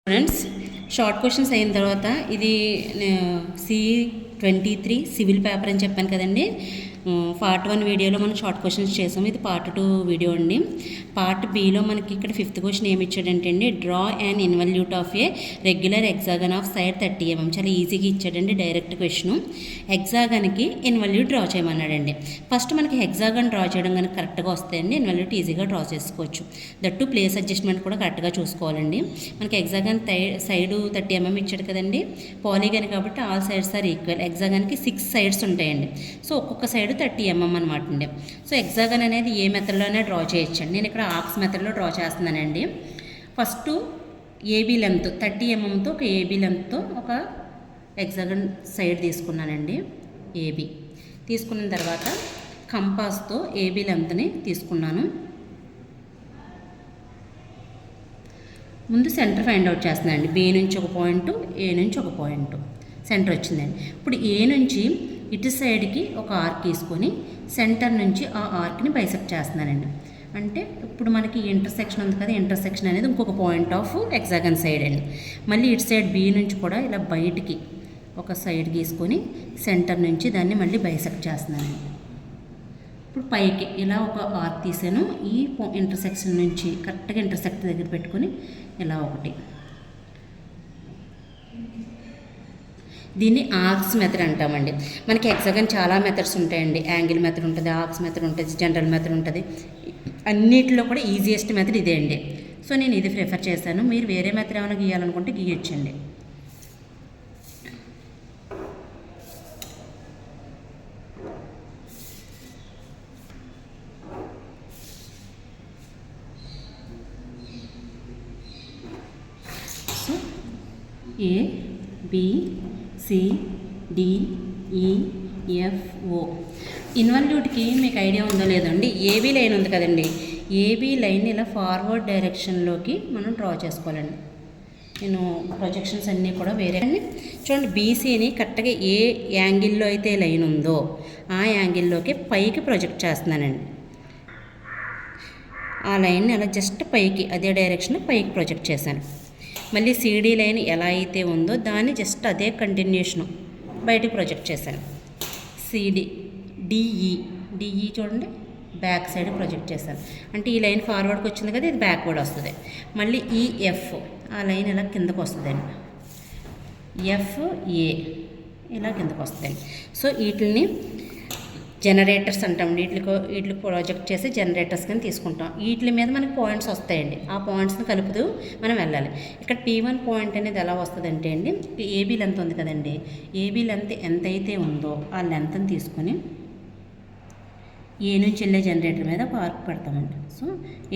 Students short questions అయిన తర్వాత ఇది C23 సివిల్ పేపర్ అని చెప్పాను కదండి. పార్ట్ 1 వీడియోలో మనం షార్ట్ క్వశ్చన్స్ చేసాము. ఇది పార్ట్ 2 వీడియో అండి. పార్ట్ బిలో మనకి ఇక్కడ 5th క్వశ్చన్ ఏమి ఇచ్చాడంటే అండి, draw and involute of a regular hexagon of side 30 mm. చాలా ఈజీగా ఇచ్చాడండి, డైరెక్ట్ క్వశ్చన్. ఎగ్జాగన్కి ఇన్వల్యూట్ డ్రా చేయమన్నాడండి. ఫస్ట్ మనకి హెగ్జాగన్ డ్రా చేయడం కనుక కరెక్ట్గా వస్తాయండి, ఇన్వల్యూట్ ఈజీగా డ్రా చేసుకోవచ్చు. దట్టు ప్లేస్ అడ్జస్ట్మెంట్ కూడా కరెక్ట్గా చూసుకోవాలండి. మనకి ఎగ్జాగన్ సైడ్ 30 mm ఇచ్చాడు కదండి. పాలిగన్ కాబట్టి ఆల్ సైడ్స్ ఆర్ ఈక్వల్. ఎగ్జాగన్కి 6 సైడ్స్ ఉంటాయండి. సో ఒక్కొక్క సైడ్ 30 mm అనమాట అండి. సో ఎగ్జాగన్ అనేది ఏ మెథడ్లోనే డ్రా చేయొచ్చండి. నేను ఇక్కడ ఆర్క్స్ మెథడ్లో డ్రా చేస్తున్నానండి. ఫస్ట్ ఏబీ లెంత్ 30 mmతో ఒక ఏబీ లెంత్తో ఒక ఎగ్జాగన్ సైడ్ తీసుకున్నానండి. ఏబీ తీసుకున్న తర్వాత కంపాస్తో ఏబీ లెంత్ని తీసుకున్నాను. ముందు సెంటర్ ఫైండ్ అవుట్ చేస్తున్నానండి. బి నుంచి ఒక పాయింట్, ఏ నుంచి ఒక పాయింట్, సెంటర్ వచ్చిందండి. ఇప్పుడు ఏ నుంచి ఇటు సైడ్కి ఒక ఆర్క్ తీసుకొని సెంటర్ నుంచి ఆ ఆర్క్ని బైసెక్ట్ చేస్తున్నానండి. అంటే ఇప్పుడు మనకి ఇంటర్సెక్షన్ ఉంది కదా, ఇంటర్సెక్షన్ అనేది ఇంకొక పాయింట్ ఆఫ్ ఎగ్జాగన్ సైడ్ అండి. మళ్ళీ ఇటు సైడ్ బి నుంచి కూడా ఇలా బయటికి ఒక సైడ్ గీసుకొని సెంటర్ నుంచి దాన్ని మళ్ళీ బైసెక్ట్ చేస్తున్నానండి. ఇప్పుడు పైకి ఇలా ఒక ఆర్క్ తీసాను. ఈ ఇంటర్సెక్షన్ నుంచి కరెక్ట్గా ఇంటర్సెక్ట్ దగ్గర పెట్టుకొని ఇలా ఒకటి, దీన్ని ఆర్క్స్ మెథడ్ అంటామండి. మనకి ఎగ్జాగన్ చాలా మెథడ్స్ ఉంటాయండి. యాంగిల్ మెథడ్ ఉంటుంది, ఆర్క్స్ మెథడ్ ఉంటుంది, జనరల్ మెథడ్ ఉంటుంది. అన్నిటిలో కూడా ఈజియెస్ట్ మెథడ్ ఇదే అండి. సో నేను ఇది ప్రిఫర్ చేశాను. మీరు వేరే మెథడ్ ఏమైనా గీయాలనుకుంటే గీయొచ్చండి. So A B C D E F O. ఇన్వల్యూట్కి మీకు ఐడియా ఉందో లేదండి, ఏబీ లైన్ ఉంది కదండి. ఏబీ లైన్ ఇలా ఫార్వర్డ్ డైరెక్షన్లోకి మనం డ్రా చేసుకోవాలండి. నేను ప్రొజెక్షన్స్ అన్నీ కూడా వేరే చూడండి. బీసీని కరెక్ట్గా ఏ యాంగిల్లో అయితే లైన్ ఉందో ఆ యాంగిల్లోకి పైకి ప్రొజెక్ట్ చేస్తున్నానండి. ఆ లైన్ని అలా జస్ట్ పైకి అదే డైరెక్షన్ పైకి ప్రొజెక్ట్ చేశాను. మళ్ళీ సిడి లైన్ ఎలా అయితే ఉందో దాన్ని జస్ట్ అదే కంటిన్యూషను బయటకు ప్రొజెక్ట్ చేశాను. సిడి డిఈ చూడండి, బ్యాక్ సైడ్ ప్రొజెక్ట్ చేశాను. అంటే ఈ లైన్ ఫార్వర్డ్కి వచ్చింది కదా, ఇది బ్యాక్వర్డ్ వస్తుంది. మళ్ళీ ఈఎఫ్ ఆ లైన్ ఇలా కిందకు వస్తుందండి. ఎఫ్ఏ ఇలా కిందకు వస్తాయి. సో వీటిని జనరేటర్స్ అంటాం. వీటికి ప్రాజెక్ట్ చేసి జనరేటర్స్ కానీ తీసుకుంటాం. వీటి మీద మనకి పాయింట్స్ వస్తాయండి. ఆ పాయింట్స్ని కలుపుతూ మనం వెళ్ళాలి. ఇక్కడ P1 పాయింట్ అనేది ఎలా వస్తుందంటే అండి, ఏబీ లెంత్ ఉంది కదండి. ఏబీ లెంత్ ఎంతైతే ఉందో ఆ లెంత్ని తీసుకొని ఏ నుంచి వెళ్ళే జనరేటర్ మీద ఒక ఆర్క్ పెడతామండి. సో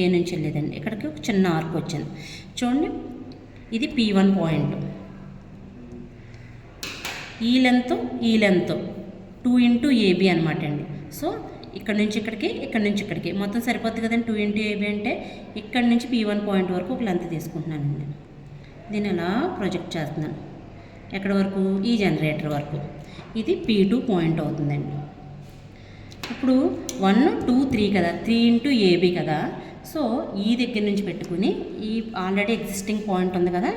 ఏ నుంచి వెళ్ళేదండి, ఇక్కడికి ఒక చిన్న ఆర్క్ వచ్చింది చూడండి. ఇది P1 పాయింట్. ఈ లెంత్ 2 into AB అనమాట అండి. సో ఇక్కడ నుంచి ఇక్కడికి మొత్తం సరిపోతుంది కదండి. 2 into AB అంటే ఇక్కడ నుంచి P1 పాయింట్ వరకు ఒక లెంత్ తీసుకుంటున్నానండి. దీన్ని అలా ప్రొజెక్ట్ చేస్తున్నాను ఎక్కడి వరకు, ఈ జనరేటర్ వరకు. ఇది P2 పాయింట్ అవుతుందండి. ఇప్పుడు 1 2 3 కదా, 3 into AB కదా. సో ఈ దగ్గర నుంచి పెట్టుకుని ఈ ఆల్రెడీ ఎగ్జిస్టింగ్ పాయింట్ ఉంది కదా,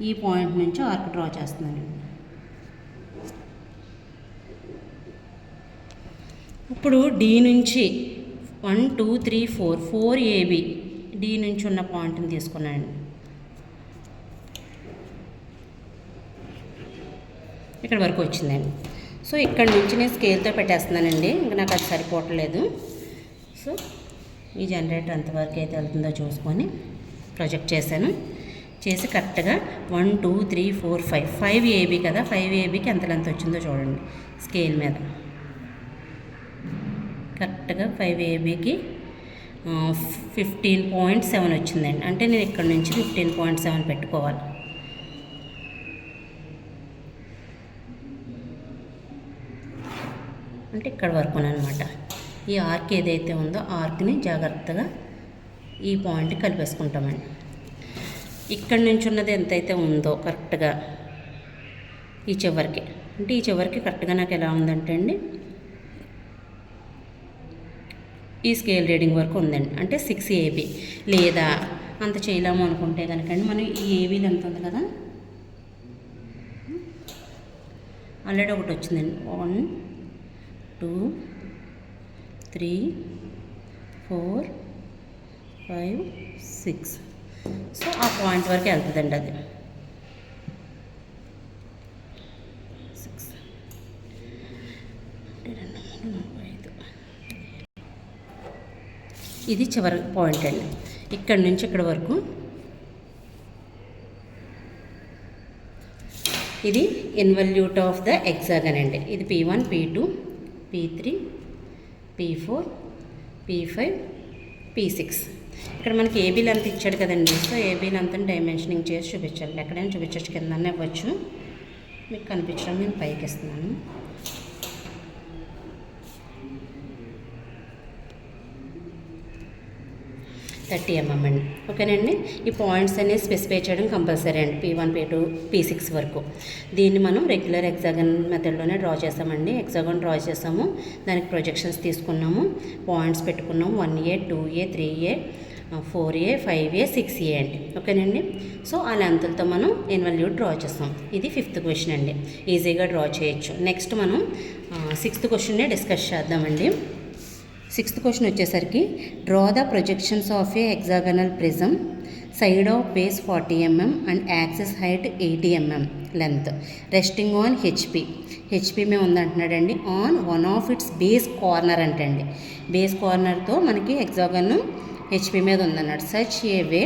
ఈ పాయింట్ నుంచి ఆర్క్ డ్రా చేస్తున్నాను. ఇప్పుడు డి నుంచి 1 2 3 4 AB డి నుంచి ఉన్న పాయింట్ని తీసుకున్నాను. ఇక్కడ వరకు వచ్చిందండి. సో ఇక్కడ నుంచి నేను స్కేల్తో పెట్టేస్తున్నానండి, ఇంకా నాకు అది సరిపోవట్లేదు. సో ఈ జనరేటర్ ఎంతవరకు అయితే వెళ్తుందో చూసుకొని ప్రొజెక్ట్ చేశాను. చేసి కరెక్ట్గా 1 2 3 4 5 AB కదా, 5 ABకి ఎంత లెంత్ వచ్చిందో చూడండి స్కేల్ మీద. కరెక్ట్గా 5 ABకి 15.7 వచ్చిందండి. అంటే నేను ఇక్కడ నుంచి 15.7 పెట్టుకోవాలి. అంటే ఇక్కడ వరకు అనమాట. ఈ ఆర్క్ ఏదైతే ఉందో ఆర్క్ని జాగ్రత్తగా ఈ పాయింట్కి కలిపేసుకుంటామండి. ఇక్కడ నుంచి ఉన్నది ఎంతైతే ఉందో కరెక్ట్గా ఈ చివరికి, అంటే ఈ చివరికి కరెక్ట్గా నాకు ఎలా ఉందంటే అండి, ఈ స్కేల్ రీడింగ్ వరకు ఉందండి. అంటే 6 AB లేదా అంత చేయలేము అనుకుంటే కనుకండి మనం ఈ ఏబీ లెంత్ ఉంది కదా, ఆల్రెడీ ఒకటి వచ్చిందండి, 1 2 3 4 5 6. సో ఆ పాయింట్ వరకు వెళ్తుందండి అది. 6 ఇది చివరి పాయింట్ అండి. ఇక్కడ నుంచి ఇక్కడ వరకు ఇది ఇన్వల్యూట్ ఆఫ్ ద హెక్సాగన్ అండి. ఇది P1 P2 P3 P4 P5 P6. ఇక్కడ మనకి ఏబీ లెంత్ ఇచ్చాడు కదండి. సో ఏబీ లెంత్ని డైమెన్షనింగ్ చేసి చూపించాలి. ఎక్కడైనా చూపించచ్చు, కిందనే ఇవ్వచ్చు, మీకు కనిపించడం నేను పైకి ఇస్తున్నాను. థర్టీ mm అండి. ఓకేనండి. ఈ పాయింట్స్ అనేవి స్పెసిఫై చేయడం కంపల్సరీ అండి, P1 P2 P6 వరకు. దీన్ని మనం రెగ్యులర్ హెక్సాగన్ మెథడ్లోనే డ్రా చేస్తామండి. హెక్సాగన్ డ్రా చేసాము, దానికి ప్రొజెక్షన్స్ తీసుకున్నాము, పాయింట్స్ పెట్టుకున్నాము, 1A 2A 3A 4A 5A 6A అండి. ఓకేనండి. సో ఆ లెంత్లతో మనం ఇన్వల్యూట్ డ్రా చేస్తాం. ఇది 5th క్వశ్చన్ అండి, ఈజీగా డ్రా చేయొచ్చు. నెక్స్ట్ మనం 6th క్వశ్చన్నే డిస్కస్ చేద్దామండి. 6th క్వశ్చన్ వచ్చేసరికి draw the projections of a hexagonal prism, side of base 40 mm and axis height 80 mm length, resting on HP మీద ఉందంటున్నాడండి, on one of its base corner అంటండి. Base కార్నర్తో మనకి hexagon HP మీద ఉందన్నాడు. Such a way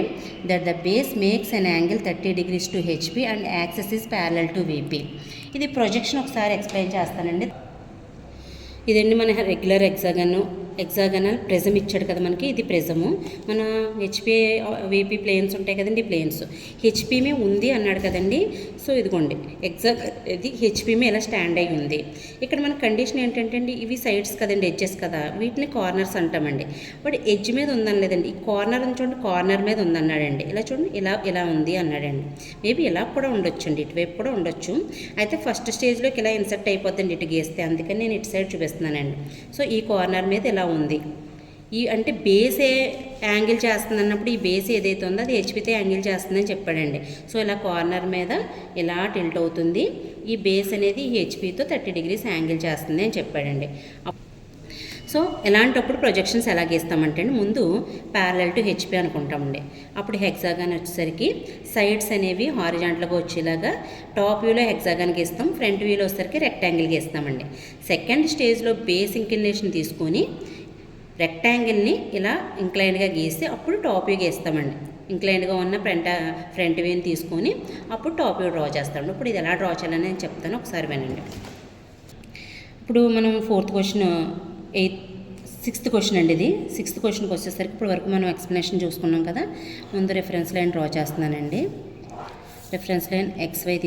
that the base makes an angle 30 degrees to HP and axis is parallel to VP. ఇది projection ఒకసారి explain చేస్తానండి. ఇదండి మన రెగ్యులర్ హెక్సాగనల్ ప్రిజం ఇచ్చాడు కదా మనకి, ఇది ప్రిజము. మన హెచ్పి విపి ప్లేన్స్ ఉంటాయి కదండి, ప్లేన్స్ హెచ్పిమే ఉంది అన్నాడు కదండి. సో ఇదిగోండి ఇది హెచ్పిమే ఇలా స్టాండ్ అయి ఉంది. ఇక్కడ మన కండిషన్ ఏంటంటే అండి, ఇవి సైడ్స్ కదండి, ఎడ్జెస్ కదా, వీటిని కార్నర్స్ అంటామండి. బట్ ఎడ్జ్ మీద ఉందని లేదండి, ఈ కార్నర్ చూడండి, కార్నర్ మీద ఉందన్నాడండి. ఇలా చూడండి, ఇలా ఉంది అన్నాడండి. మేబీ ఇలా కూడా ఉండొచ్చండి, ఇటువైపు కూడా ఉండొచ్చు. అయితే ఫస్ట్ స్టేజ్లోకి ఇలా ఇన్సర్ట్ అయిపోద్దండి ఇటు గీస్తే, అందుకని నేను ఇటు సైడ్ చూపిస్తున్నానండి. సో ఈ కార్నర్ మీద ఇలా ఉంది. ఈ అంటే బేస్ యాంగిల్ చేస్తుంది అన్నప్పుడు ఈ బేస్ ఏదైతే ఉందో అది హెచ్పితో యాంగిల్ చేస్తుందని చెప్పాడండి. సో ఇలా కార్నర్ మీద ఇలా టిల్ట్ అవుతుంది, ఈ బేస్ అనేది హెచ్పితో 30 degrees యాంగిల్ చేస్తుంది అని చెప్పాడండి. సో ఇలాంటప్పుడు ప్రొజెక్షన్స్ ఎలా గీస్తామంటే అండి, ముందు ప్యారలల్ టు హెచ్పి అనుకుంటామండి. అప్పుడు హెక్సాగన్ వచ్చేసరికి సైడ్స్ అనేవి హారిజాంటల్గా వచ్చేలాగా టాప్ వ్యూలో హెక్సాగన్ గీస్తాం, ఫ్రంట్ వ్యూలో వచ్చేసరికి రెక్టాంగిల్ గీస్తామండి. సెకండ్ స్టేజ్లో బేస్ ఇంక్లినేషన్ తీసుకొని రెక్టాంగిల్ని ఇలా ఇంక్లైన్డ్గా గీస్తే అప్పుడు టాప్ వ్యూ గీస్తామండి. ఇంక్లైన్డ్గా ఉన్న ఫ్రంట్ వ్యూని తీసుకొని అప్పుడు టాప్ వ్యూ డ్రా చేస్తామండి. ఇప్పుడు ఇది ఎలా డ్రా చేయాలని నేను చెప్తాను, ఒకసారి వినండి. ఇప్పుడు మనం 4th క్వశ్చన్ 6th క్వశ్చన్ అండి. ఇది 6th క్వశ్చన్కి వచ్చేసరికి ఇప్పుడు వరకు మనం ఎక్స్ప్లెనేషన్ చూసుకున్నాం కదా. ముందు రిఫరెన్స్ లైన్ డ్రా చేస్తున్నానండి. రిఫరెన్స్ లైన్ XY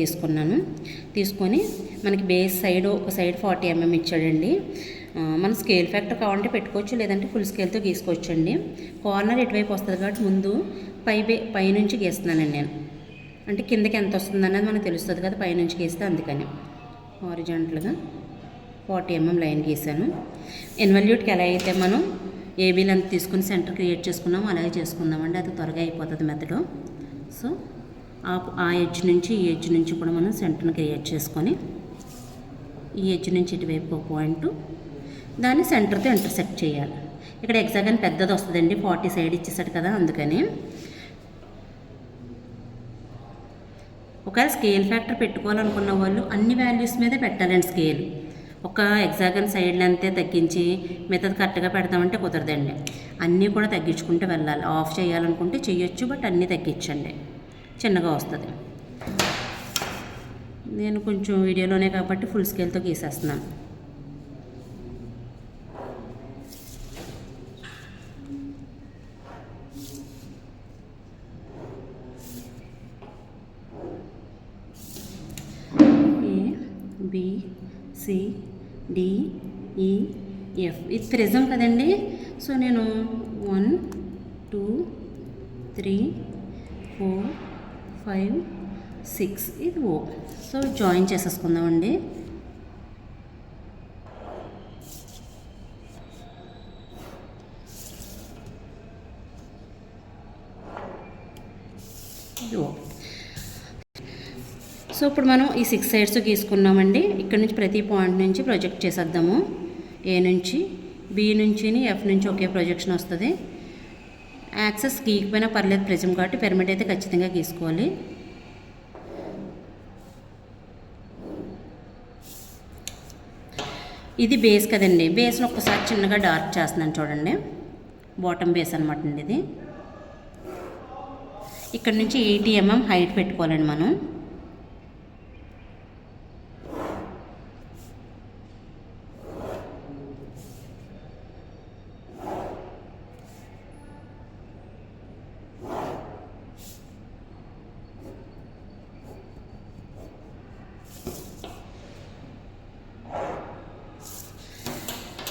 తీసుకొని మనకి బేస్ సైడ్ ఒక సైడ్ 40 mm ఇచ్చాడండి. మనం స్కేల్ ఫ్యాక్టర్ కావాలంటే పెట్టుకోవచ్చు, లేదంటే ఫుల్ స్కేల్తో గీసుకోవచ్చండి. కార్నర్ ఎటువైపు వస్తుంది కాబట్టి ముందు పైనుంచి గీస్తున్నానండి నేను. అంటే కిందకి ఎంత వస్తుంది అన్నది మనకు తెలుస్తుంది కదా పైనుంచి గీస్తే, అందుకని హారిజాంటల్గా 40 mm లైన్ గీసాను. ఇన్వల్యూట్కి ఎలా అయితే మనం ఏబీ లెంత్ తీసుకుని సెంటర్ క్రియేట్ చేసుకున్నాము అలాగే చేసుకుందామండి, అది త్వరగా అయిపోతుంది మెథడ్. సో ఆ ఎడ్జ్ నుంచి ఈ ఎడ్జ్ నుంచి కూడా మనం సెంటర్ని క్రియేట్ చేసుకొని ఈ ఎడ్జ్ నుంచి ఇటువైపు ఒక పాయింట్, దాన్ని సెంటర్తో ఇంటర్సెక్ట్ చేయాలి. ఇక్కడ హెక్సాగన్ పెద్దది వస్తుందండి, 40 సైడ్ ఇచ్చేసాడు కదా, అందుకని ఒకవేళ స్కేల్ ఫ్యాక్టర్ పెట్టుకోవాలనుకున్న వాళ్ళు అన్ని వాల్యూస్ మీదే పెట్టాలండి స్కేల్. ఒక హెక్సాగన్ సైడ్ లెంతే తగ్గించి మిగతాది కరెక్ట్గా పెడతామంటే కుదరదండి, అన్నీ కూడా తగ్గించుకుంటూ వెళ్ళాలి. ఆఫ్ చేయాలనుకుంటే చేయొచ్చు, బట్ అన్నీ తగ్గించండి, చిన్నగా వస్తుంది. నేను కొంచెం వీడియోలోనే కాబట్టి ఫుల్ స్కేల్తో గీసేస్తున్నాను. ABCDEF ఇది ప్రిజం కదండి. సో నేను 1 2 3 4 5 6 ఇది O. సో జాయిన్ చేసేసుకుందామండి. సో ఇప్పుడు మనం ఈ 6 సైడ్స్ గీసుకున్నామండి. ఇక్కడ నుంచి ప్రతి పాయింట్ నుంచి ప్రొజెక్ట్ చేసేద్దాము. ఏ నుంచి, బి నుంచి, ఎఫ్ నుంచి ఒకే ప్రొజెక్షన్ వస్తుంది. యాక్సెస్ గీకపోయినా పర్లేదు ప్రిజం కాబట్టి పిరమిడ్ అయితే ఖచ్చితంగా గీసుకోవాలి. ఇది బేస్ కదండి, బేస్ని ఒక్కసారి చిన్నగా డార్క్ చేస్తున్నాను చూడండి. బాటమ్ బేస్ అనమాట అండి ఇది. ఇక్కడ నుంచి 80 mm హైట్ పెట్టుకోవాలండి మనం.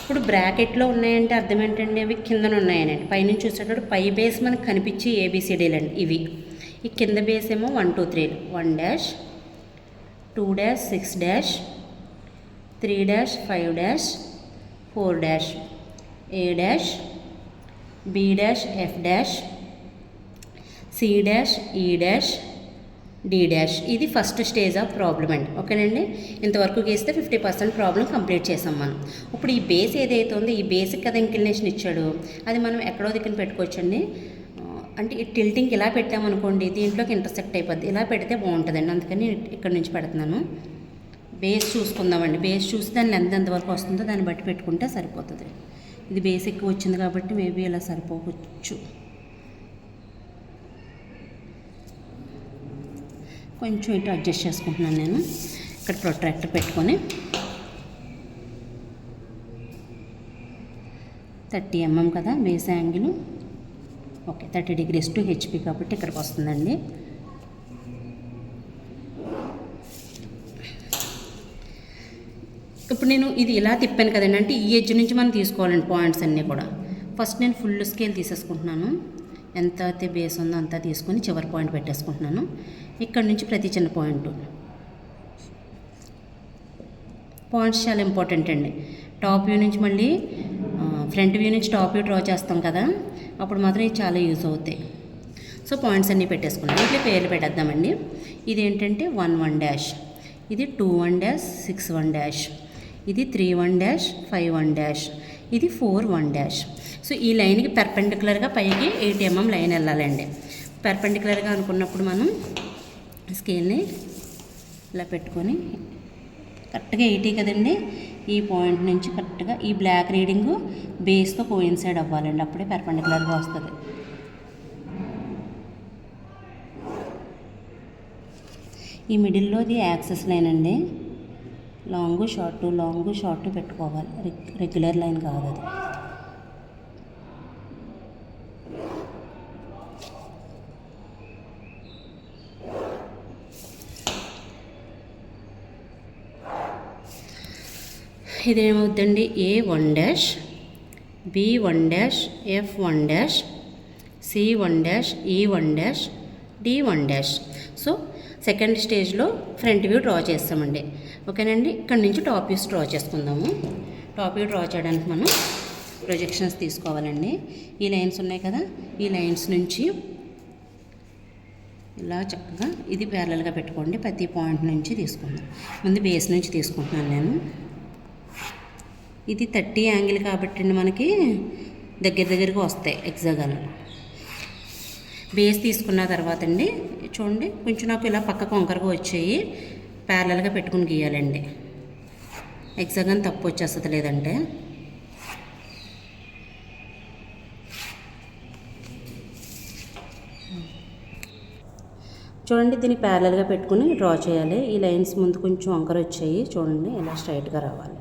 ఇప్పుడు బ్రాకెట్లో ఉన్నాయంటే అర్థం ఏంటండి, అవి కిందన ఉన్నాయనండి. పైనుంచి చూసేటప్పుడు పై బేస్ మనకు కనిపించి ABCDలు అండి ఇవి. ఈ కింద బేస్ ఏమో 1 2 3 1 dash 2 dash 6 dash 3 dash 5 dash 4 dash A dash B dash F dash C dash E dash D dash. ఇది ఫస్ట్ స్టేజ్ ఆఫ్ ప్రాబ్లం అండి. ఓకేనండి, ఇంతవరకు గీస్తే 50% ప్రాబ్లం కంప్లీట్ చేసాం మనం. ఇప్పుడు ఈ బేస్ ఏదైతే ఉందో ఈ బేసిక్ కదా ఇంక్లినేషన్ ఇచ్చాడు, అది మనం ఎక్కడో దిక్కున పెట్టుకోవచ్చండి. అంటే ఈ టిల్టింగ్ ఇలా పెట్టామనుకోండి దీంట్లోకి ఇంటర్సెక్ట్ అయిపోద్ది. ఇలా పెడితే బాగుంటుందండి, అందుకని ఇక్కడ నుంచి పెడుతున్నాను. బేస్ చూసుకుందామండి. బేస్ చూసి దాని లెంత్ ఎంతవరకు వస్తుందో దాన్ని బట్టి పెట్టుకుంటే సరిపోతుంది. ఇది బేస్ ఎక్కువ వచ్చింది కాబట్టి మేబీ ఇలా సరిపోవచ్చు. కొంచెం ఇటు అడ్జస్ట్ చేసుకుంటున్నాను నేను. ఇక్కడ ప్రొట్రాక్టర్ పెట్టుకొని 30 mm కదా base angle. Okay, 30 degrees to HP కాబట్టి ఇక్కడికి వస్తుందండి. ఇప్పుడు నేను ఇది ఇలా తిప్పాను కదండి, అంటే ఈ ఎడ్జ్ నుంచి మనం తీసుకోవాలండి పాయింట్స్ అన్నీ కూడా. ఫస్ట్ నేను ఫుల్ స్కేల్ తీసేసుకుంటున్నాను. ఎంత అయితే బేస్ ఉందో అంతా తీసుకొని చివరి పాయింట్ పెట్టేసుకుంటున్నాను. ఇక్కడ నుంచి ప్రతి చిన్న పాయింట్స్ చాలా ఇంపార్టెంట్ అండి. టాప్ వ్యూ నుంచి మళ్ళీ ఫ్రంట్ వ్యూ నుంచి టాప్ వ్యూ డ్రా చేస్తాం కదా, అప్పుడు మాత్రం ఇది చాలా యూజ్ అవుతాయి. సో పాయింట్స్ అన్నీ పెట్టేసుకున్నాను. ఇట్లా పేర్లు పెట్టేద్దామండి. ఇది ఏంటంటే 1 1 డాష్, ఇది 2 1 డాష్ 6 1 డాష్, ఇది 3 1 డాష్ 5 1 డాష్, ఇది 4 1 డాష్. సో ఈ లైన్కి పెర్పెండిక్యులర్గా పైకి 80 mm లైన్ వెళ్ళాలండి. పెర్పెండిక్యులర్గా అనుకున్నప్పుడు మనం స్కేల్ని ఇలా పెట్టుకొని కరెక్ట్గా 80 కదండి, ఈ పాయింట్ నుంచి కరెక్ట్గా ఈ బ్లాక్ రీడింగ్ బేస్తో కోయిన్సైడ్ అవ్వాలండి, అప్పుడే పెర్పెండిక్యులర్గా వస్తుంది. ఈ మిడిల్లోది యాక్సెస్ లైన్ అండి. లాంగ్ షార్ట్ పెట్టుకోవాలి, రెగ్యులర్ లైన్ కాదు అది. ఇదేమవుద్దండి, A1 dash B1 dash F1 dash C1 dash E1 dash D1 dash. So second స్టేజ్లో ఫ్రంట్ వ్యూ డ్రా చేస్తామండి. ఓకేనండి, ఇక్కడ నుంచి టాప్ వ్యూస్ డ్రా చేసుకుందాము. టాప్ వ్యూ డ్రా చేయడానికి మనం ప్రొజెక్షన్స్ తీసుకోవాలండి. ఈ లైన్స్ ఉన్నాయి కదా, ఈ లైన్స్ నుంచి ఇలా చక్కగా ఇది ప్యారలల్గా పెట్టుకోండి. ప్రతి పాయింట్ నుంచి తీసుకుందాం. ముందు బేస్ నుంచి తీసుకుంటున్నాను నేను. ఇది 30 యాంగిల్ కాబట్టి మనకి దగ్గరగా వస్తాయి ఎగ్జాగాలు. బేస్ తీసుకున్న తర్వాత అండి చూడండి, కొంచెం నాకు ఇలా పక్కకు వంకరగా వచ్చాయి, ప్యారలల్గా పెట్టుకుని గీయాలండి. ఎగ్జాగాన్ తప్పు వచ్చేస్తుంది లేదంటే. చూడండి, దీన్ని ప్యారలల్గా పెట్టుకుని డ్రా చేయాలి. ఈ లైన్స్ ముందు కొంచెం వంకర వచ్చాయి చూడండి, ఇలా స్ట్రైట్గా రావాలి.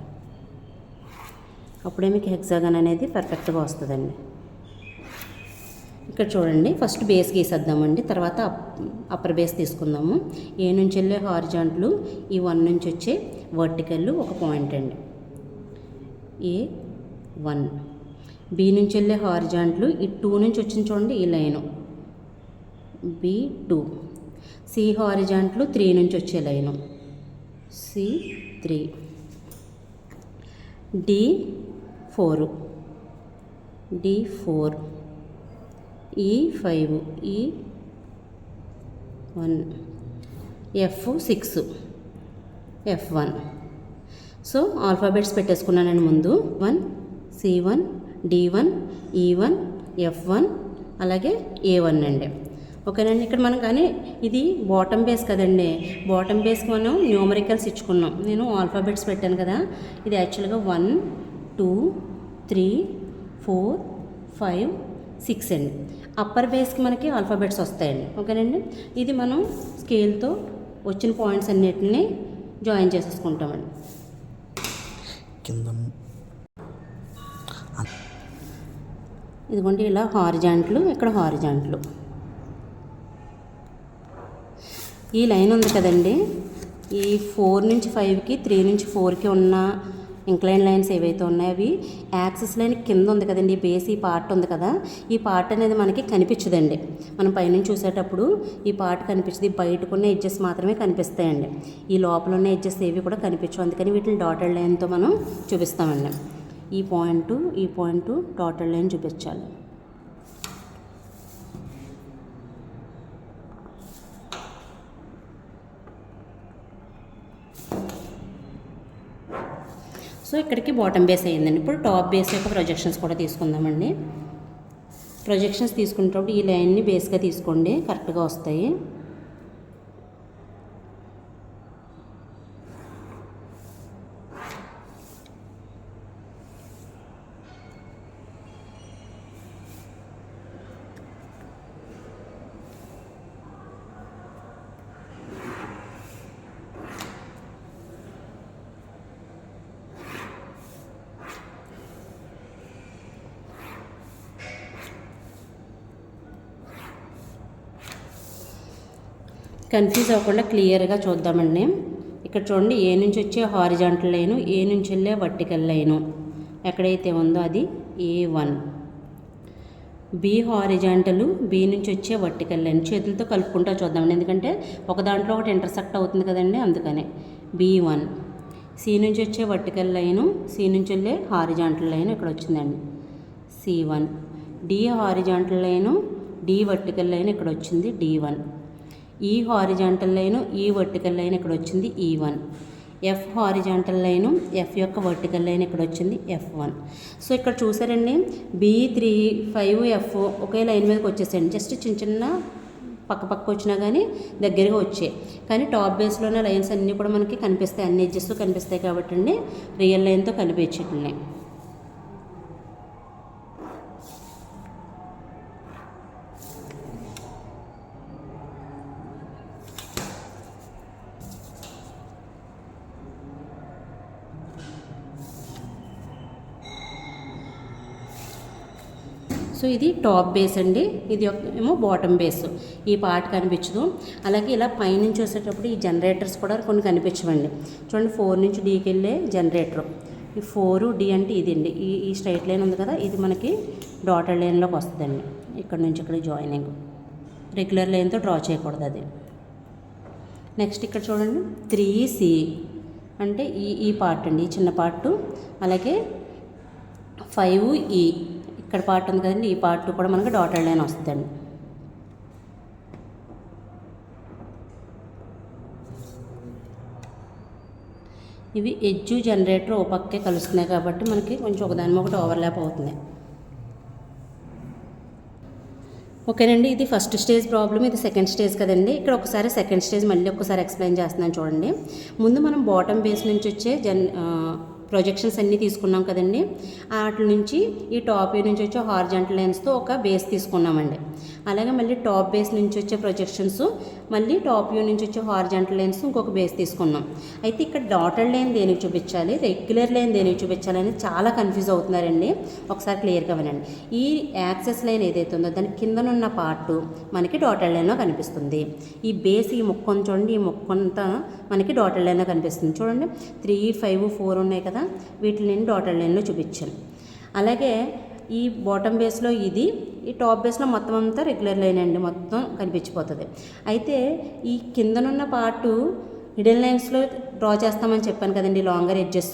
అప్పుడే మీకు హెక్సాగన్ అనేది పర్ఫెక్ట్గా వస్తుందండి. ఇక్కడ చూడండి, ఫస్ట్ బేస్ గీసేద్దామండి, తర్వాత అప్పర్ బేస్ తీసుకుందాము. ఏ నుంచి వెళ్ళే హారిజాంట్లు, ఈ 1 నుంచి వచ్చే వర్టికల్ ఒక పాయింట్ అండి, A1. బి నుంచి వెళ్ళే హారిజాంట్లు ఈ 2 నుంచి వచ్చింది చూడండి, ఈ లైను B2. సి హారిజాంట్లు 3 నుంచి వచ్చే line C3. D4 E5 E1. F6, F1. So alphabets పెట్టేసుకున్నానండి ముందు. 1, C1, D1, E1, F1 అలాగే A1 అండి. ఓకేనండి. ఇక్కడ మనం కానీ ఇది బాటమ్ బేస్ కదండి, బాటమ్ బేస్కి మనం న్యూమరికల్స్ ఇచ్చుకున్నాం. నేను ఆల్ఫాబెట్స్ పెట్టాను కదా, ఇది యాక్చువల్గా 1, 2, 3, 4, 5, 6 అండి. అప్పర్ బేస్కి మనకి ఆల్ఫాబెట్స్ వస్తాయండి. ఓకేనండి. ఇది మనం స్కేల్తో వచ్చిన పాయింట్స్ అన్నిటిని జాయిన్ చేసేసుకుంటామండి. ఇదిగోండి ఇలా హారిజాంట్లు, ఇక్కడ హారిజాంట్లు. ఈ లైన్ ఉంది కదండి, ఈ 4 నుంచి 5కి 3 నుంచి 4కి ఉన్న ఇంక్లైన్ లైన్స్ ఏవైతే ఉన్నాయో అవి యాక్సిస్ లైన్ కింద ఉంది కదండి, ఈ బేస్ ఈ పార్ట్ ఉంది కదా, ఈ పార్ట్ అనేది మనకి కనిపించదండి. మనం పైనుంచి చూసేటప్పుడు ఈ పార్ట్ కనిపించదు, బయటకున్న ఎడ్జెస్ మాత్రమే కనిపిస్తాయండి. ఈ లోపల ఉన్న ఎడ్జెస్ ఏవి కూడా కనిపించవు, అందుకని వీటిని డాటెడ్ లైన్తో మనం చూపిస్తామండి. ఈ పాయింట్ డాటెడ్ లైన్ చూపించాలి. సో ఇక్కడికి బాటమ్ బేస్ అయ్యిందండి. ఇప్పుడు టాప్ బేస్ యొక్క ప్రొజెక్షన్స్ కూడా తీసుకుందామండి. ప్రొజెక్షన్స్ తీసుకునేటప్పుడు ఈ లైన్ని బేస్గా తీసుకోండి, కరెక్ట్గా వస్తాయి. కన్ఫ్యూజ్ అవ్వకుండా క్లియర్గా చూద్దామండి. ఇక్కడ చూడండి, ఏ నుంచి వచ్చే హారిజాంటల్ లైను, ఏ నుంచి వెళ్ళే వర్టికల్ లైను ఎక్కడైతే ఉందో అది A1. బి హారిజాంటల్, బి నుంచి వచ్చే వర్టికల్ లైన్ చేతులతో కలుపుకుంటూ చూద్దామండి, ఎందుకంటే ఒక దాంట్లో ఒకటి ఇంటర్సెక్ట్ అవుతుంది కదండి, అందుకనే. B1. సి నుంచి వచ్చే వర్టికల్ లైను, సి నుంచి వెళ్ళే హారిజాంటల్ లైన్ ఇక్కడ వచ్చిందండి, C1. D horizontal line, D vertical line ఇక్కడ వచ్చింది, D1. E horizontal line, E vertical line ఇక్కడ వచ్చింది, E1. F horizontal line, F యొక్క వర్టికల్ లైన్ ఇక్కడ వచ్చింది, F1. సో ఇక్కడ చూసారండి, B3, 5, F ఒకే లైన్ మీదకి వచ్చేసాయండి. జస్ట్ చిన్న పక్క వచ్చినా కానీ దగ్గరగా వచ్చాయి. కానీ టాప్ బేస్లోనే లైన్స్ అన్నీ కూడా మనకి కనిపిస్తాయి, అన్ని ఎడ్జెస్ కనిపిస్తాయి కాబట్టి అండి రియల్ లైన్తో కలిపేయట్లే. సో ఇది టాప్ బేస్ అండి, ఇది ఏమో బాటమ్ బేస్. ఈ పార్ట్ కనిపించదు. అలాగే ఇలా పైనుంచి చూసేటప్పుడు ఈ జనరేటర్స్ కూడా కొన్ని కనిపించవండి. చూడండి, 4 నుంచి డీకి వెళ్ళే జనరేటర్. ఈ 4D అంటే ఇది అండి, ఈ స్ట్రైట్ లైన్ ఉంది కదా, ఇది మనకి డాటెడ్ లైన్లోకి వస్తుందండి. ఇక్కడ నుంచి ఇక్కడ జాయినింగ్ రెగ్యులర్ లైన్తో డ్రా చేయకూడదు అది. నెక్స్ట్ ఇక్కడ చూడండి, 3C అంటే ఈ పార్ట్ అండి, ఈ చిన్న పార్టు. అలాగే 5E ఇక్కడ పార్ట్ ఉంది కదండి, ఈ పార్ట్ కూడా మనకి డాటెడ్ లైన్ వస్తుందండి. ఇవి ఎడ్జు జనరేటర్ ఓ పక్కే కలుస్తున్నాయి కాబట్టి మనకి కొంచెం ఒకదాని ఒకటి ఓవర్లాప్ అవుతుంది. ఓకేనండి, ఇది ఫస్ట్ స్టేజ్ ప్రాబ్లం, ఇది సెకండ్ స్టేజ్ కదండి. ఇక్కడ ఒకసారి సెకండ్ స్టేజ్ మళ్ళీ ఒకసారి ఎక్స్ప్లెయిన్ చేస్తున్నాను చూడండి. ముందు మనం బాటమ్ బేస్ నుంచి వచ్చే ప్రొజెక్షన్స్ అన్నీ తీసుకున్నాం కదండి, వాటి నుంచి ఈ టాప్ వ్యూ నుంచి వచ్చే హారిజాంటల్ లైన్స్తో ఒక బేస్ తీసుకున్నామండి. అలాగే మళ్ళీ టాప్ బేస్ నుంచి వచ్చే ప్రొజెక్షన్స్, మళ్ళీ టాప్ వ్యూ నుంచి వచ్చే హారిజాంటల్ లైన్స్ ఇంకొక బేస్ తీసుకున్నాం. అయితే ఇక్కడ డాటెడ్ లైన్ దేనికి చూపించాలి, రెగ్యులర్ లైన్ దేనికి చూపించాలి అనేది చాలా కన్ఫ్యూజ్ అవుతున్నారండి. ఒకసారి క్లియర్గా వినండి. ఈ యాక్సెస్ లైన్ ఏదైతే ఉందో దాని కిందనున్న పార్ట్ మనకి డాటెడ్ లైన్లో కనిపిస్తుంది. ఈ బేస్, ఈ ముక్కొని చూడండి, ఈ ముక్కంతా మనకి డాటెడ్ లైన్లో కనిపిస్తుంది. చూడండి, 3, 5, 4 ఉన్నాయి కదా, వీటిని నేను డాటెడ్ లైన్లో చూపించాను. అలాగే ఈ బాటమ్ బేస్లో ఇది, ఈ టాప్ బేస్లో మొత్తం అంతా రెగ్యులర్ లైన్ అండి, మొత్తం కనిపించిపోతుంది. అయితే ఈ కిందనున్న పార్టు మిడిల్ లైన్స్లో డ్రా చేస్తామని చెప్పాను కదండి, లాంగర్ ఎడ్జెస్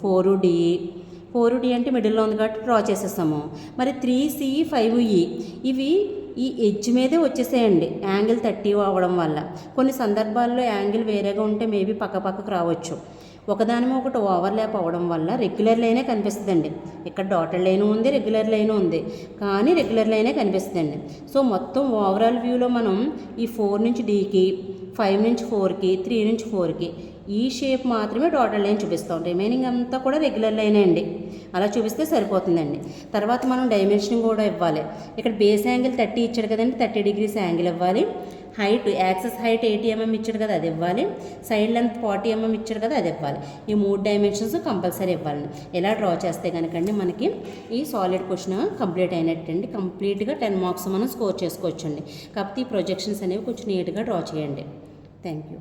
4D అంటే మిడిల్లో ఉంది కాబట్టి డ్రా చేసేస్తాము. మరి 3C, 5E ఇవి ఈ ఎడ్జ్ మీదే వచ్చేసేయండి యాంగిల్ 30 అవ్వడం వల్ల. కొన్ని సందర్భాల్లో యాంగిల్ వేరేగా ఉంటే మేబీ పక్కకు రావచ్చు. ఒకదాని ఒకటి ఓవర్లాప్ అవ్వడం వల్ల రెగ్యులర్ లైనే కనిపిస్తుందండి. ఇక్కడ డాటెడ్ లైన్ ఉంది, రెగ్యులర్ లైన్ ఉంది, కానీ రెగ్యులర్ లైనే కనిపిస్తుందండి. సో మొత్తం ఓవరాల్ వ్యూలో మనం ఈ 4 నుంచి Dకి, 5 నుంచి 4కి, 3 నుంచి 4కి ఈ షేప్ మాత్రమే డాటెడ్ లైన్ చూపిస్తాం. రిమైనింగ్ అంతా కూడా రెగ్యులర్ లైనే అండి. అలా చూపిస్తే సరిపోతుందండి. తర్వాత మనం డైమెన్షన్ కూడా ఇవ్వాలి. ఇక్కడ బేస్ యాంగిల్ 30 ఇచ్చాడు కదండి, 30 degrees యాంగిల్ ఇవ్వాలి. హైట్ యాక్సెస్ హైట్ 80 mm ఇచ్చాడు కదా, అది ఇవ్వాలి. సైడ్ లెంత్ 40 mm ఇచ్చాడు కదా, అది ఇవ్వాలి. ఈ 3 డైమెన్షన్స్ కంపల్సరీ ఇవ్వాలండి. ఎలా డ్రా చేస్తే కనుకండి మనకి ఈ సాలిడ్ క్వశ్చన్ కంప్లీట్ అయినట్టండి. కంప్లీట్గా 10 మార్క్స్ మనం స్కోర్ చేసుకోవచ్చండి. కాకపోతే ఈ ప్రొజెక్షన్స్ అనేవి కొంచెం నీట్గా డ్రా చేయండి. Thank you.